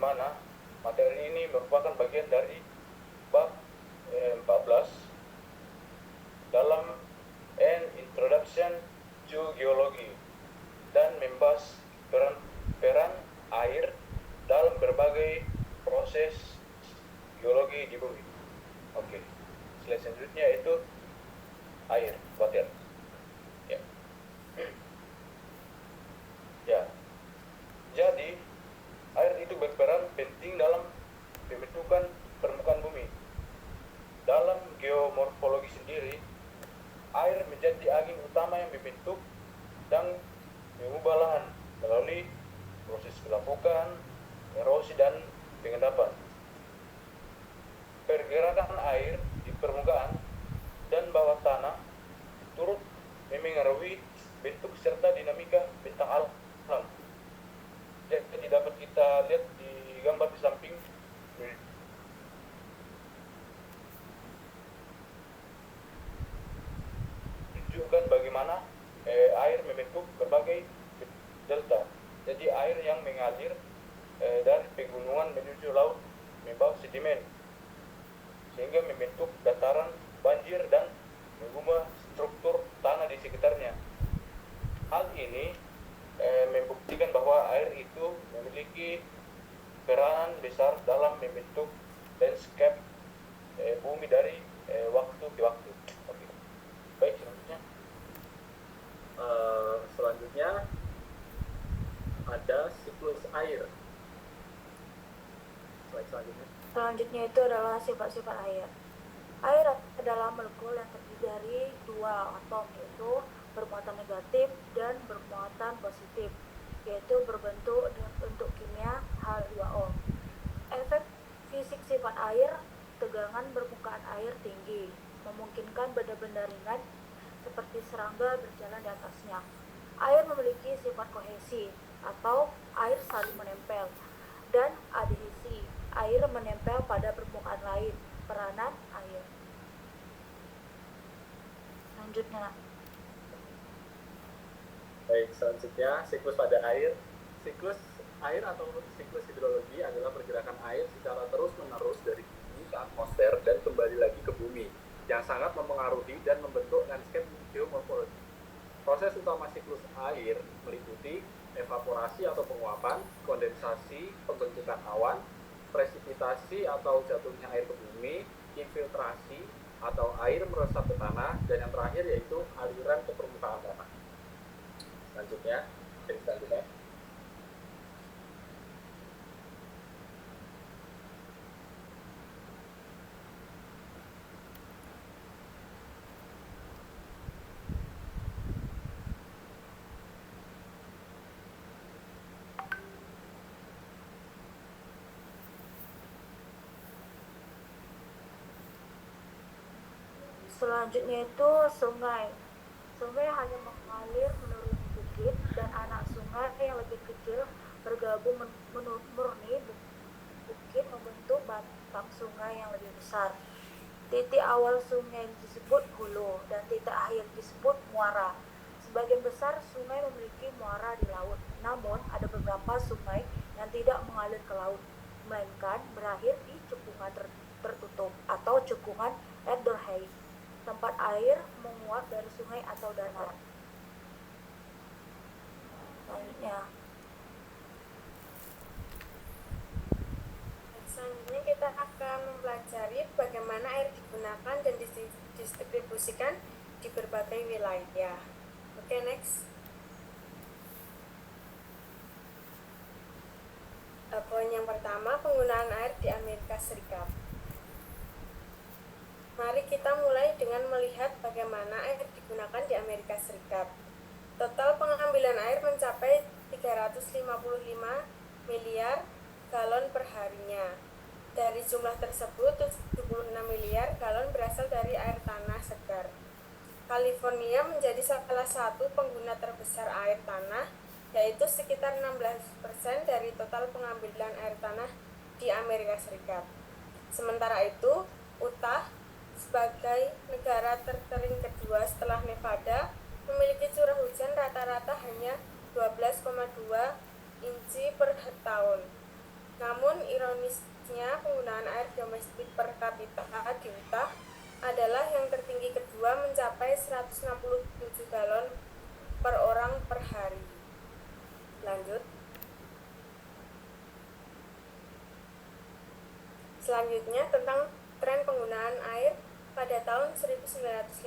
mana materi ini merupakan bagian dari bab 14 dalam An Introduction to Geology dan membahas peran air dalam berbagai proses geologi di bumi. Oke, slide selanjutnya itu air, water. Ya. Ya. Jadi, air itu berperan penting dalam pembentukan permukaan bumi. Dalam geomorfologi sendiri, air menjadi agen utama yang membentuk dan mengubah lahan melalui proses pelapukan, erosi, dan pengendapan. Pergerakan air di permukaan dan bawah tanah turut memengaruhi bentuk serta dinamika bentang alam. Jadi dapat kita lihat di gambar di samping menunjukkan bagaimana air membentuk berbagai delta. Jadi air yang mengalir dari pegunungan menuju laut membawa sedimen sehingga membentuk dataran banjir dan mengubah struktur tanah di sekitarnya. Hal ini membuktikan bahwa air itu memiliki peran besar dalam membentuk landscape bumi dari waktu ke waktu. Oke. Baik, selanjutnya. Selanjutnya ada siklus air. Slide selanjutnya. Selanjutnya itu adalah sifat-sifat air. Air adalah molekul yang terdiri dari dua atom, yaitu bermuatan negatif dan bermuatan positif, yaitu berbentuk dengan bentuk kimia H2O. Efek fisik sifat air, tegangan permukaan air tinggi, memungkinkan benda-benda ringan seperti serangga berjalan di atasnya. Air memiliki sifat kohesi atau air saling menempel, dan adhesi, air menempel pada permukaan lain. Peranan air. Selanjutnya. Baik, selanjutnya siklus pada air. Siklus air atau siklus hidrologi adalah pergerakan air secara terus-menerus dari bumi ke atmosfer dan kembali lagi ke bumi, yang sangat mempengaruhi dan membentuk landscape geomorfologi. Proses utama siklus air meliputi evaporasi atau penguapan, kondensasi, pembentukan awan, presipitasi atau jatuhnya air ke bumi, infiltrasi atau air meresap ke tanah, dan yang terakhir yaitu aliran ke permukaan tanah. Selanjutnya. Selanjutnya itu sungai. Sungai hanya mengalir menuruni bukit, dan anak sungai yang lebih kecil bergabung murni bukit membentuk batang sungai yang lebih besar. Titik awal sungai disebut hulu dan titik akhir disebut muara. Sebagian besar sungai memiliki muara di laut, namun ada beberapa sungai yang tidak mengalir ke laut, melainkan berakhir di cekungan tertutup atau cekungan Ederhey, tempat air menguap dari sungai atau danau. Selanjutnya kita akan mempelajari bagaimana air digunakan dan didistribusikan di berbagai wilayah. Oke, next. Poin yang pertama, penggunaan air di Amerika Serikat. Mari kita mulai dengan melihat bagaimana air digunakan di Amerika Serikat. Total pengambilan air mencapai 355 miliar galon per harinya. Dari jumlah tersebut, 76 miliar galon berasal dari air tanah segar. California menjadi salah satu pengguna terbesar air tanah, yaitu sekitar 16% dari total pengambilan air tanah di Amerika Serikat. Sementara itu, Utah sebagai negara terkering kedua setelah Nevada memiliki curah hujan rata-rata hanya 12,2 inci per tahun. Namun ironisnya, penggunaan air domestik per kapita di Utah adalah yang tertinggi kedua, mencapai 167 galon per orang per hari. Lanjut. Selanjutnya tentang tren penggunaan air pada tahun 1950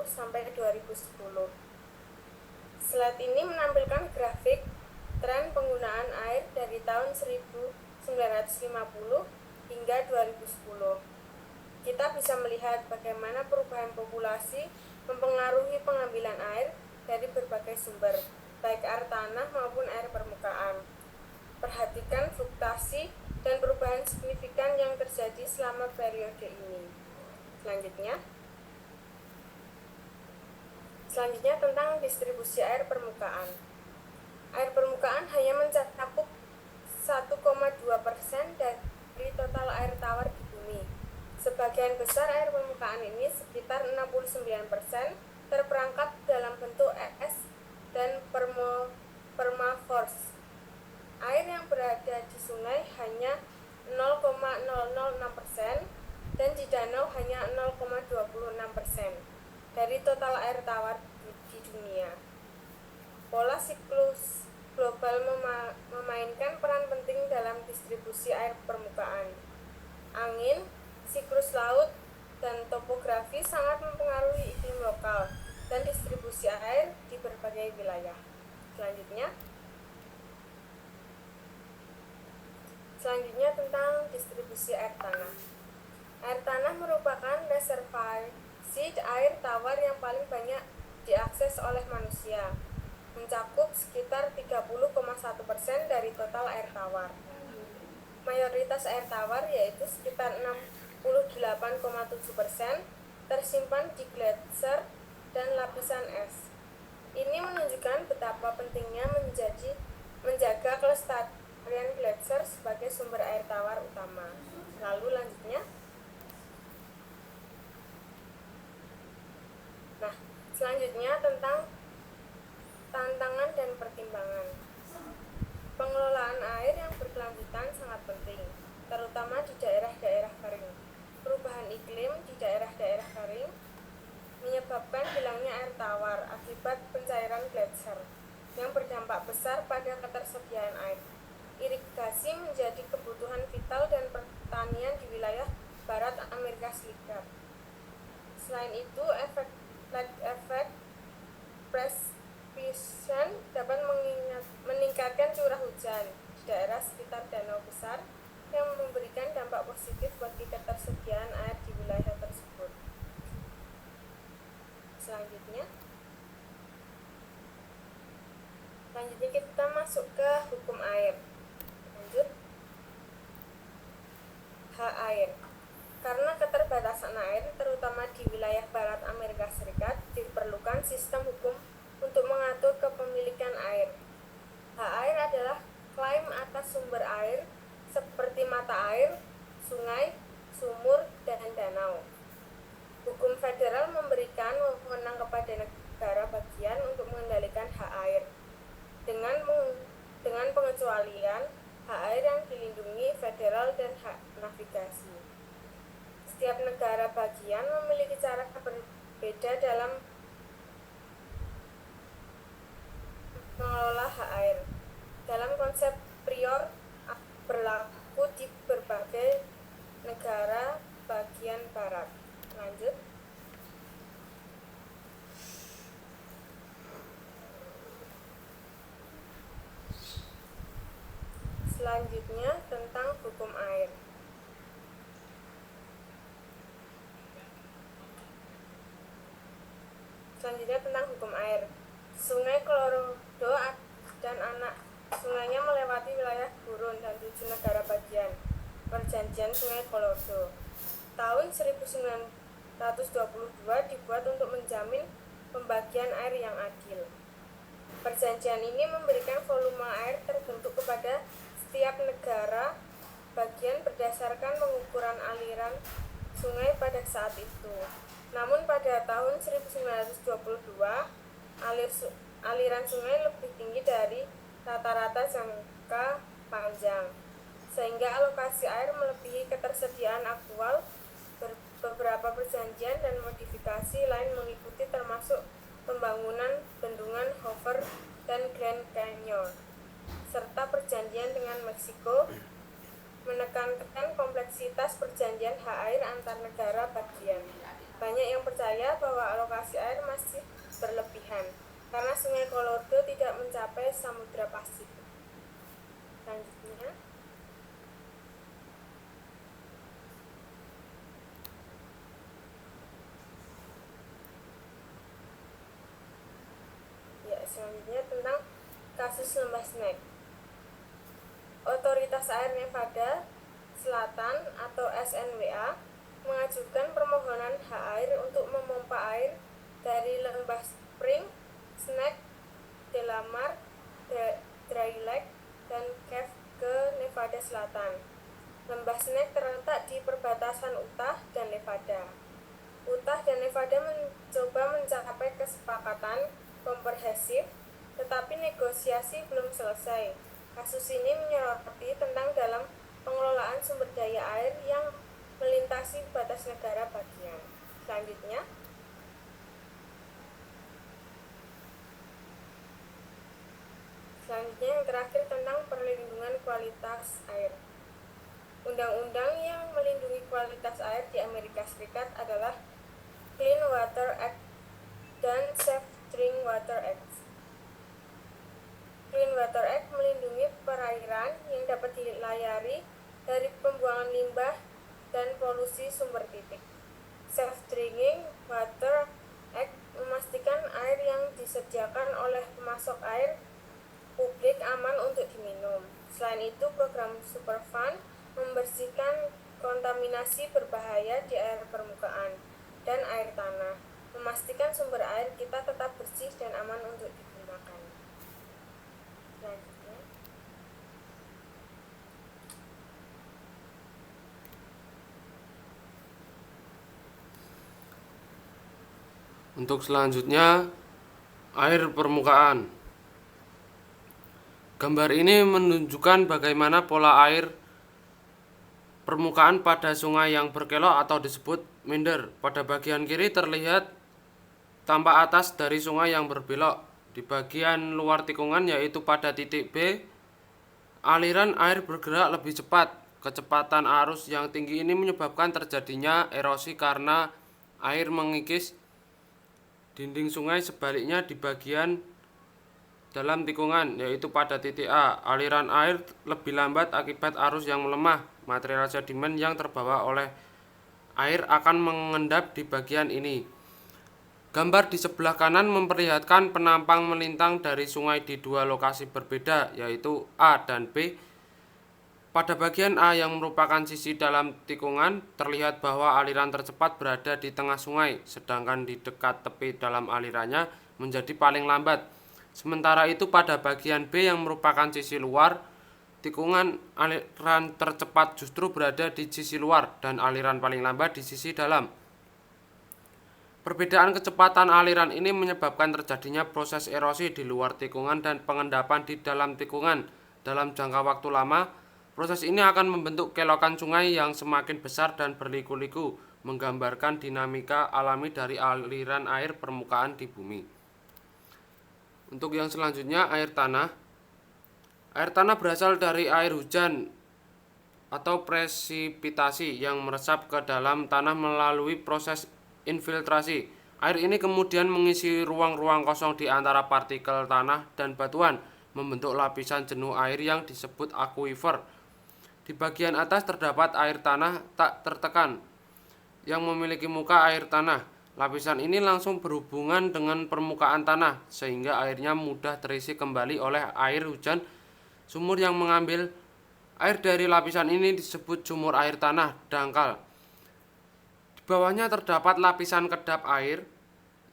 sampai 2010. Slide ini menampilkan grafik tren penggunaan air dari tahun 1950 hingga 2010. Kita bisa melihat bagaimana perubahan populasi mempengaruhi pengambilan air dari berbagai sumber, baik air tanah maupun air permukaan. Perhatikan fluktuasi dan perubahan signifikan yang terjadi selama periode ini. Selanjutnya tentang distribusi air permukaan. Air permukaan hanya mencakup 1,2% dari total air tawar di bumi. Sebagian besar air permukaan ini, sekitar 69%, terperangkap dalam bentuk es dan permafrost. Air yang berada di sungai hanya 0,006% dan di danau hanya 0,26% dari total air tawar di dunia. Pola siklus global memainkan peran penting dalam distribusi air permukaan. Angin, siklus laut, dan topografi sangat mempengaruhi iklim lokal dan distribusi air di berbagai wilayah. Selanjutnya tentang distribusi air tanah. Air tanah merupakan reservasi air tawar yang paling banyak diakses oleh manusia, mencakup sekitar 30,1% dari total air tawar. Mayoritas air tawar, yaitu sekitar 68,7%, tersimpan di gletser dan lapisan es. Ini menunjukkan betapa pentingnya menjaga kelestarian gletser sebagai sumber air tawar utama. Lalu selanjutnya tentang tantangan dan pertimbangan. Pengelolaan air yang berkelanjutan sangat penting, terutama di daerah-daerah kering. Perubahan iklim di daerah-daerah kering menyebabkan hilangnya air tawar akibat pencairan gletser yang berdampak besar pada ketersediaan air. Irigasi menjadi kebutuhan vital dan pertanian di wilayah barat Amerika Serikat. Selain itu, efek precipitation dapat meningkatkan curah hujan di daerah sekitar danau besar yang memberikan dampak positif bagi ketersediaan air di wilayah tersebut. Selanjutnya kita masuk ke hukum air. Lanjut. Hak air. Karena keterbatasan air, terutama di wilayah barat Amerika Serikat, diperlukan sistem hukum untuk mengatur kepemilikan air. Hak air adalah klaim atas sumber air seperti mata air, sungai, sumur, dan danau. Hukum federal memberikan wewenang kepada negara bagian untuk mengendalikan hak air. Dengan pengecualian hak air yang dilindungi federal dan hak navigasi. Setiap negara bagian memiliki cara berbeda dalam mengelola hak air. Dalam konsep prior berlaku di berbagai negara bagian barat. Lanjut. Selanjutnya tentang hukum air. Sungai Colorado dan anak sungainya melewati wilayah gurun dan 7 negara bagian. Perjanjian Sungai Colorado tahun 1922 dibuat untuk menjamin pembagian air yang adil. Perjanjian ini memberikan volume air terbentuk kepada setiap negara bagian berdasarkan pengukuran aliran sungai pada saat itu. Namun pada tahun 1922, aliran sungai lebih tinggi dari rata-rata jangka panjang, sehingga sehingga alokasi air melebihi ketersediaan aktual. Beberapa perjanjian dan modifikasi lain mengikuti, termasuk pembangunan bendungan Hoover dan Grand Canyon, serta perjanjian dengan Meksiko, menekankan kompleksitas perjanjian hak air antar negara bagian. Banyak yang percaya bahwa alokasi air masih berlebihan karena Sungai Colorado tidak mencapai Samudra Pasifik. Selanjutnya, tentang kasus Lembah Snake. Otoritas Air Nevada Selatan atau SNWA mengajukan permohonan hak air untuk memompa air dari Lembah Spring, Snake, Delamar, Dry Lake, dan Cave ke Nevada Selatan. Lembah Snake terletak di perbatasan Utah dan Nevada. Utah dan Nevada mencoba mencapai kesepakatan komprehensif, tetapi negosiasi belum selesai. Kasus ini menyoroti tentang dalam pengelolaan sumber daya air yang melintasi batas negara bagian. Selanjutnya, yang terakhir tentang perlindungan kualitas air. Undang-undang yang melindungi kualitas air di Amerika Serikat adalah Clean Water Act dan Safe Drinking Water Act. Clean Water Act melindungi perairan yang dapat dilayari dari pembuangan limbah dan polusi sumber titik. Safe Drinking Water Act memastikan air yang disediakan oleh pemasok air publik aman untuk diminum. Selain itu, program Superfund membersihkan kontaminasi berbahaya di air permukaan dan air tanah, memastikan sumber air kita tetap bersih dan aman untuk digunakan. Selanjutnya, untuk selanjutnya, air permukaan. Gambar ini menunjukkan bagaimana pola air permukaan pada sungai yang berkelok atau disebut meander. Pada bagian kiri terlihat tampak atas dari sungai yang berbelok. Di bagian luar tikungan, yaitu pada titik B, aliran air bergerak lebih cepat. Kecepatan arus yang tinggi ini menyebabkan terjadinya erosi karena air mengikis dinding sungai. Sebaliknya di bagian dalam tikungan, yaitu pada titik A, aliran air lebih lambat akibat arus yang melemah. Material sedimen yang terbawa oleh air akan mengendap di bagian ini. Gambar di sebelah kanan memperlihatkan penampang melintang dari sungai di dua lokasi berbeda, yaitu A dan B. Pada bagian A yang merupakan sisi dalam tikungan, terlihat bahwa aliran tercepat berada di tengah sungai, sedangkan di dekat tepi dalam alirannya menjadi paling lambat. Sementara itu pada bagian B yang merupakan sisi luar tikungan, aliran tercepat justru berada di sisi luar dan aliran paling lambat di sisi dalam. Perbedaan kecepatan aliran ini menyebabkan terjadinya proses erosi di luar tikungan dan pengendapan di dalam tikungan. Dalam jangka waktu lama, proses ini akan membentuk kelokan sungai yang semakin besar dan berliku-liku, menggambarkan dinamika alami dari aliran air permukaan di bumi. Untuk yang selanjutnya, air tanah. Air tanah berasal dari air hujan atau presipitasi yang meresap ke dalam tanah melalui proses infiltrasi. Air ini kemudian mengisi ruang-ruang kosong di antara partikel tanah dan batuan, membentuk lapisan jenuh air yang disebut akuifer. Di bagian atas terdapat air tanah tak tertekan yang memiliki muka air tanah. Lapisan ini langsung berhubungan dengan permukaan tanah, sehingga airnya mudah terisi kembali oleh air hujan. Sumur yang mengambil air dari lapisan ini disebut sumur air tanah dangkal. Di bawahnya terdapat lapisan kedap air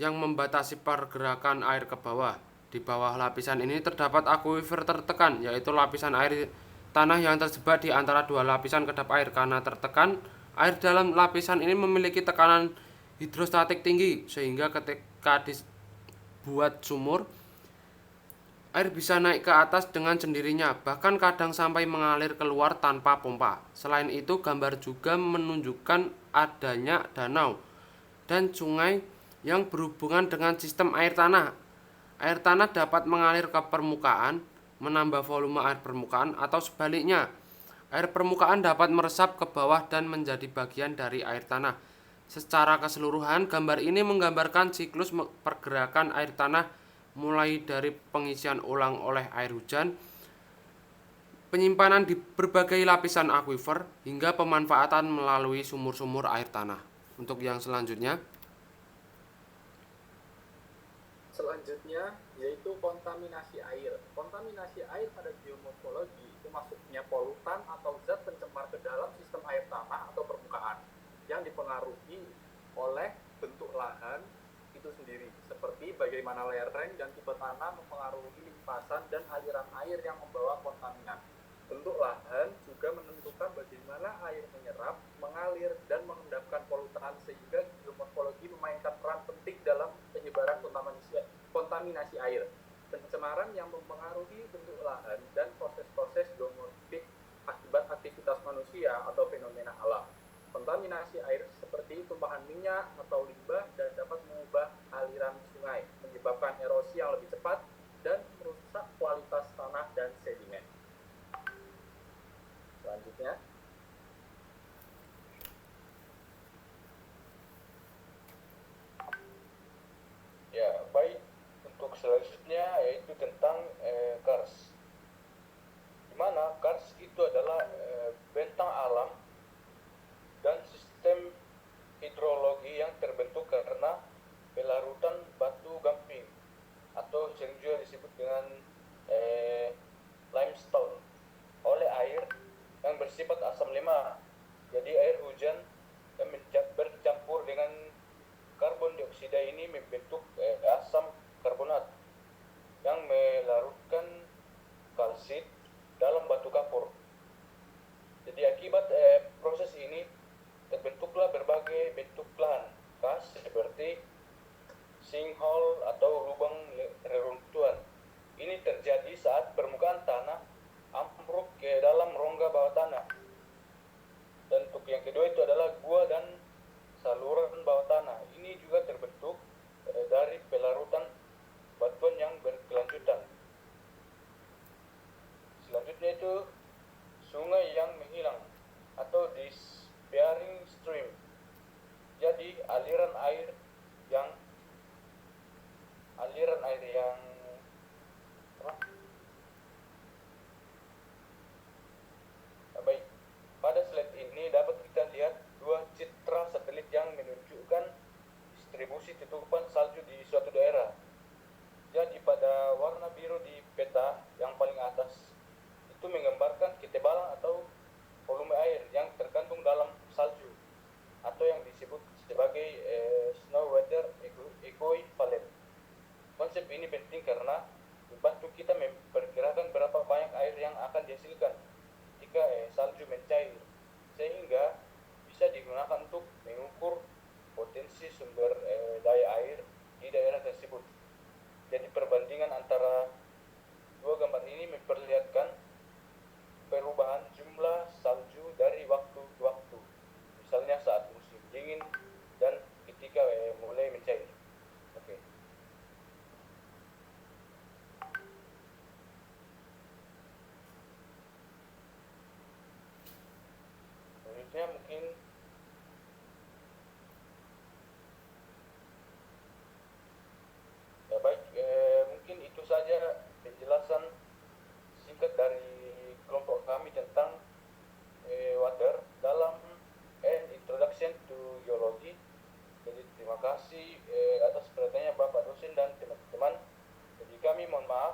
yang membatasi pergerakan air ke bawah. Di bawah lapisan ini terdapat akuifer tertekan, yaitu lapisan air tanah yang terjebak di antara dua lapisan kedap air. Karena tertekan, air dalam lapisan ini memiliki tekanan hidrostatik tinggi, sehingga ketika dibuat sumur, Air bisa naik ke atas dengan sendirinya, bahkan kadang sampai mengalir keluar tanpa pompa. Selain itu, gambar juga menunjukkan adanya danau dan sungai yang berhubungan dengan sistem air tanah. Air tanah dapat mengalir ke permukaan, menambah volume air permukaan, atau sebaliknya. Air permukaan dapat meresap ke bawah dan menjadi bagian dari air tanah. Secara keseluruhan, gambar ini menggambarkan siklus pergerakan air tanah mulai dari pengisian ulang oleh air hujan, penyimpanan di berbagai lapisan akuifer, hingga pemanfaatan melalui sumur-sumur air tanah. Untuk yang selanjutnya, Selanjutnya yaitu kontaminasi air. Kontaminasi air pada geomorfologi itu maksudnya polutan atau zat pencemar ke dalam sistem air tanah atau permukaan yang dipengaruhi oleh bentuk lahan itu sendiri, seperti bagaimana lereng dan tipe tanah mempengaruhi limpasan dan aliran air yang membawa kontaminan. Bentuk lahan juga menentukan bagaimana air menyerap, mengalir, dan mengendapkan polutan, sehingga geomorfologi memainkan peran penting dalam penyebaran kontaminasi air. Pencemaran yang mempengaruhi bentuk lahan dan proses-proses geomorfik akibat aktivitas manusia atau fenomena alam. Kontaminasi air seperti tumpahan minyak atau limbah dan dapat mengubah aliran sungai, menyebabkan erosi yang lebih cepat dan merusak kualitas tanah dan sedimen. Selanjutnya, Ya, baik. Untuk selanjutnya yaitu tentang kars. Di mana kars itu adalah bentang alam dan sistem hidrologi yang terbentuk karena pelarutan batu gamping atau sering juga disebut dengan limestone oleh air yang bersifat asam lemah. Jadi air hujan yang bercampur dengan karbon dioksida ini membentuk asam karbonat yang melarutkan kalsit dalam batu kapur. Jadi akibat proses ini terbentuklah berbagai bentuk lahan khas seperti sinkhole atau lubang reruntuhan. Ini terjadi saat permukaan tanah ambruk ke dalam rongga bawah tanah. Dan untuk yang kedua itu adalah gua dan saluran bawah tanah. Ini juga terbentuk dari pelarutan batuan yang berkelanjutan. Selanjutnya itu sungai yang menghilang atau disappearing stream. Jadi aliran air yang baik. Pada slide ini dapat kita lihat dua citra satelit yang menunjukkan distribusi tutupan salju di suatu daerah. Jadi pada warna biru di peta yang paling atas itu menggambarkan ketebalan atau volume air yang terkandung dalam salju atau yang disebut sebagai snow water equivalent. Konsep ini penting karena membantu kita memperkirakan berapa banyak air yang akan dihasilkan jika salju mencair, sehingga bisa digunakan untuk mengukur potensi sumber daya air di daerah tersebut. Jadi perbandingan antara dua gambar ini memperlihatkan perubahan jumlah salju dari waktu ke waktu, misalnya saat musim dingin dan ketika mulai mencair. Oke. Selanjutnya mungkin ya baik, mungkin itu saja penjelasan singkat dari kelompok kami tentang water dalam Introduction to Geology. Jadi terima kasih atas perhatiannya Bapak dosen dan teman-teman. Jadi kami mohon maaf